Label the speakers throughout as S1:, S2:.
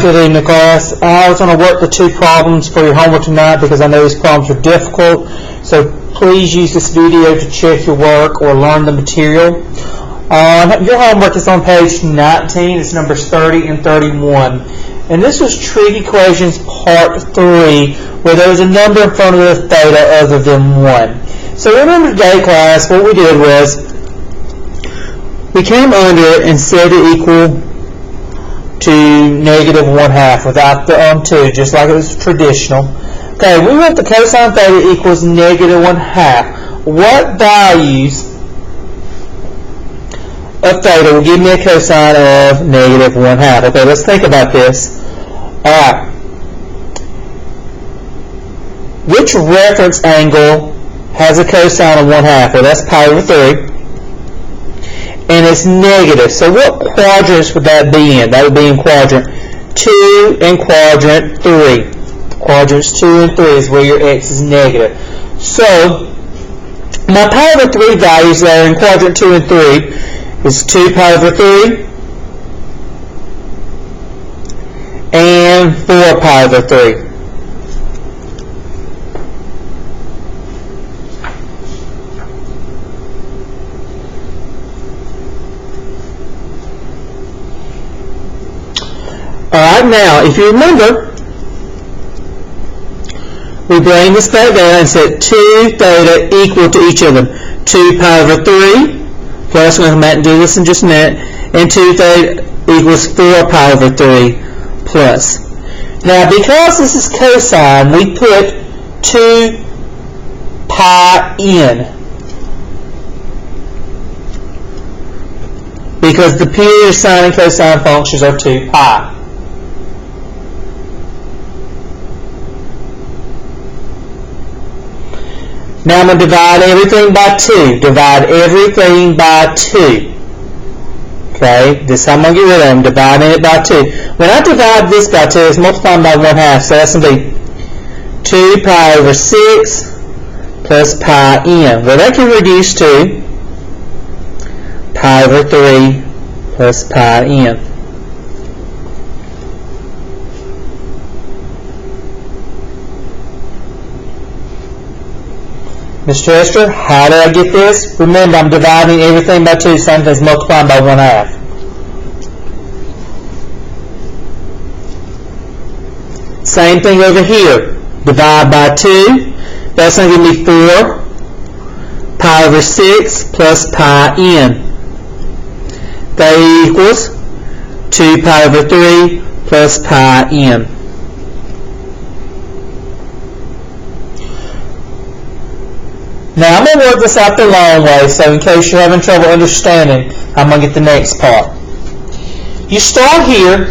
S1: Good evening, class. I was going to work the two problems for your homework tonight because I know these problems are difficult. So please use this video to check your work or learn the material. Your homework is on page 19. It's numbers 30 and 31. And this was trig equations part 3, where there was a number in front of the theta other than 1. So remember today, class, what we did was we came under it and set it equal to negative 1/2 without the 2, just like it was traditional. Okay, we want the cosine theta equals negative 1/2. What values of theta will give me a cosine of negative 1/2? Okay, let's think about this. Alright. Which reference angle has a cosine of 1/2? Well, that's pi over 3. And it's negative. So what quadrants would that be in? That would be in quadrant 2 and quadrant 3. Quadrants 2 and 3 is where your x is negative. So my pi over 3 values that are in quadrant 2 and 3 is 2 pi over 3 and 4 pi over 3. Alright, now, if you remember, we bring this back down and set 2 theta equal to each of them. 2 pi over 3, plus, we're going to come back and do this in just a minute, and 2 theta equals 4 pi over 3 plus. Now, because this is cosine, we put 2 pi in, because the period of sine and cosine functions are 2 pi. Now I'm going to divide everything by 2. Divide everything by 2. Okay, this is how I'm going to get rid of them. Dividing it by 2. When I divide this by 2, it's multiplying by 1/2. So that's going to be 2 pi over 6 plus pi n. Well, that can reduce to pi over 3 plus pi n. Mr. Esther, how did I get this? Remember, I'm dividing everything by 2, same thing as multiplying by 1/2. Same thing over here. Divide by 2. That's going to give me 4 pi over 6 plus pi n. That equals 2 pi over 3 plus pi n. Now I'm going to work this out the long way, so in case you're having trouble understanding, I'm going to get the next part. You start here.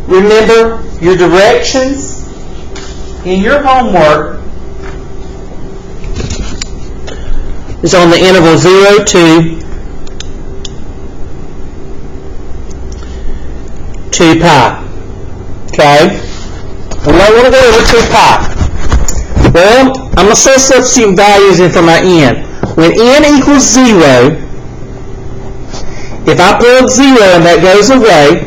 S1: Remember your directions in your homework is on the interval 0 to 2 pi. Okay? We don't want to go over 2 pi. Well, I'm going to start substituting values in for my n. When n equals 0, if I plug 0 and that goes away,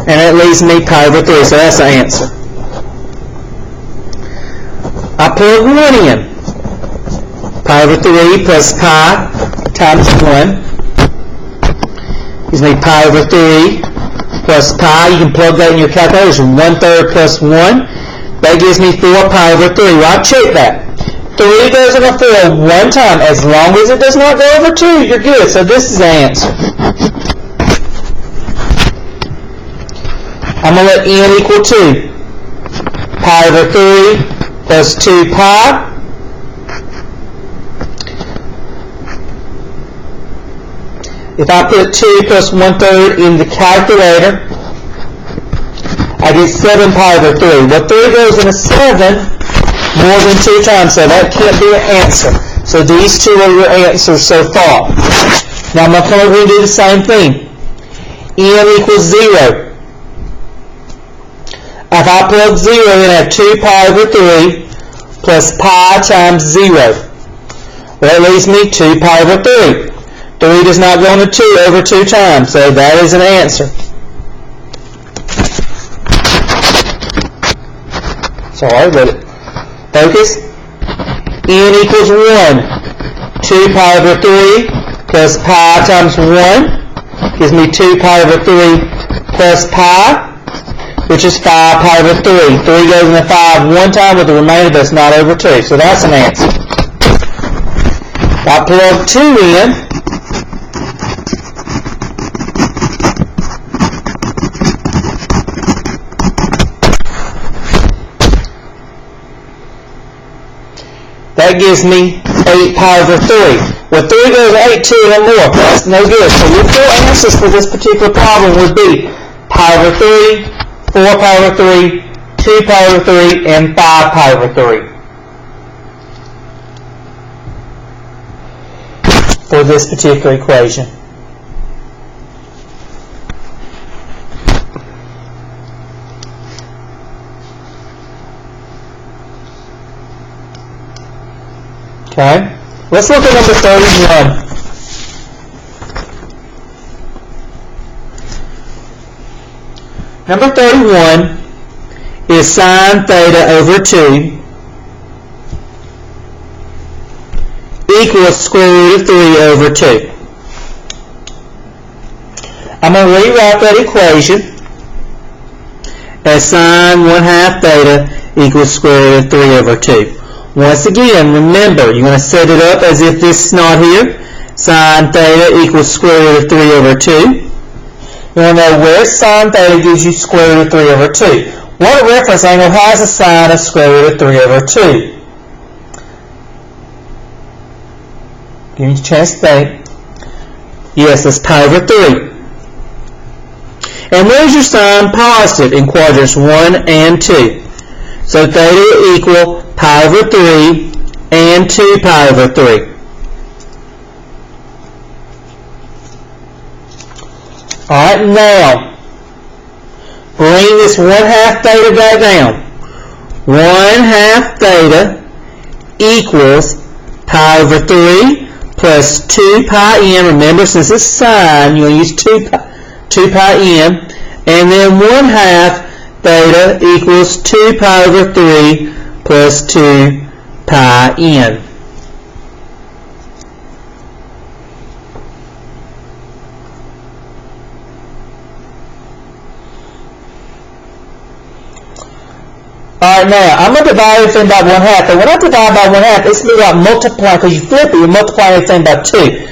S1: and that leaves me pi over 3, so that's the answer. I plug 1 in. Pi over 3 plus pi times 1 gives me pi over 3 plus pi. You can plug that in your calculator. 1/3 plus 1. That gives me 4 pi over 3. Well, I've checked that. 3 goes over 4 one time. As long as it does not go over 2, you're good. So this is the answer. I'm going to let n equal 2. Pi over 3 plus 2 pi. If I put 2 plus 1/3 in the calculator, I get 7 pi over 3. Well, 3 goes into 7 more than 2 times, so that can't be an answer. So these two are your answers so far. Now I'm going to come over and do the same thing. n equals 0. If I plug 0 in, I have 2 pi over 3 plus pi times 0. Well, that leaves me 2 pi over 3. 3 does not go into 2 over 2 times, so that is an answer. Sorry, but focus. N equals 1. 2 pi over 3 plus pi times 1 gives me 2 pi over 3 plus pi, which is 5 pi over 3. 3 goes into 5 one time with the remainder that's not over 2. So that's an answer. I plug 2 in. That gives me 8 pi over 3. Well, 3 goes to 8, 2 and more. That's no good. So your 4 answers for this particular problem would be pi over 3, 4 pi over 3, 2 pi over 3, and 5 pi over 3. For this particular equation. Okay, let's look at number 31. Number 31 is sine theta over 2 equals square root of 3 over 2. I'm going to rewrite that equation as sine 1/2 theta equals square root of 3 over 2. Once again, remember, you're going to set it up as if this is not here. Sine theta equals square root of 3 over 2. You want to know where sine theta gives you square root of 3 over 2. What reference angle has a sine of square root of 3 over 2? Give me a chance to think. Yes, it's pi over 3. And where's your sine positive in quadrants 1 and 2? So theta will equal pi over 3 and 2 pi over 3. Alright, now bring this 1/2 theta back down. 1/2 theta equals pi over 3 plus 2 pi n. Remember, since it's sine, you're going to use 2 pi n. And then 1/2 theta equals 2 pi over 3 plus 2 pi n. Alright, now, I'm going to divide everything by 1/2. And when I divide by 1/2, it's going to be like multiplying, because you flip it, you multiply everything by 2.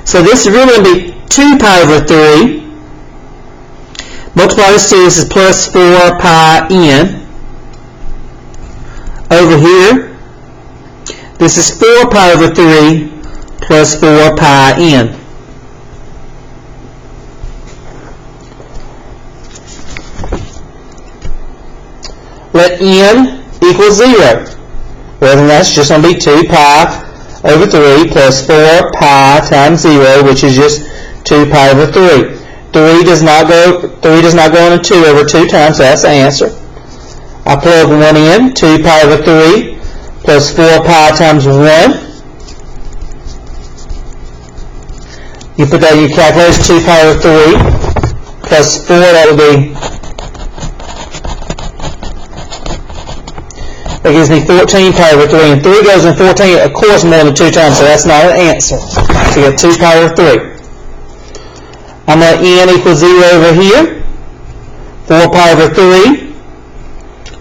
S1: So this is really going to be 2 pi over 3. Multiply this 2, this is plus 4 pi n. Over here, this is 4 pi over 3 plus 4 pi n. Let n equal 0. Well, then that's just going to be 2 pi over 3 plus 4 pi times 0, which is just 2 pi over 3. 3 does not go into 2 over 2 times, so that's the answer. I plug 1 in, 2 pi over 3 plus 4 pi times 1. You put that in your calculator, 2 pi over 3 plus 4, that would be, that gives me 14 pi over 3, and 3 goes in 14, of course, more than 2 times, so that's not an answer. So you get 2 pi over 3. I'm going to n equals 0 over here, 4 pi over 3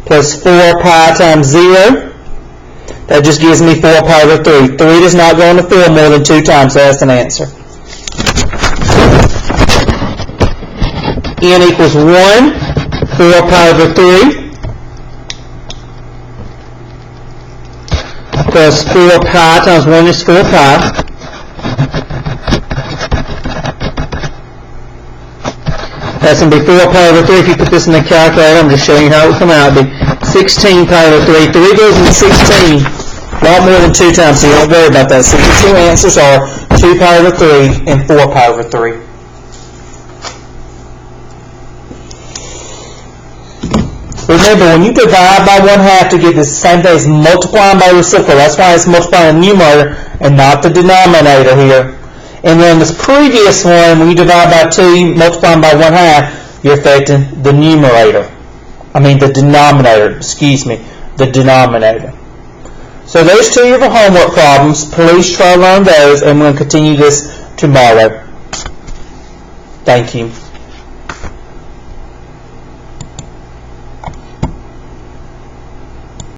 S1: plus 4 pi times 0. That just gives me 4 pi over 3. 3 does not go into 4 more than 2 times, so that's an answer. N equals 1, 4 pi over 3 plus 4 pi times 1 is 4 pi. That's going to be 4 pi over 3. If you put this in the calculator, I'm just showing you how it will come out. It would be 16 pi over 3. 3 goes into 16, a lot more than 2 times, so you don't worry about that. So your two answers are 2 pi over 3 and 4 pi over 3. Remember, when you divide by 1/2 to get the same thing as multiplying by reciprocal. That's why it's multiplying the numerator and not the denominator here. And then this previous one, when you divide by 2, multiplying by 1/2, you're affecting the numerator. The denominator, the denominator. So those 2 are the homework problems. Please try to learn those, and we're going to continue this tomorrow. Thank you.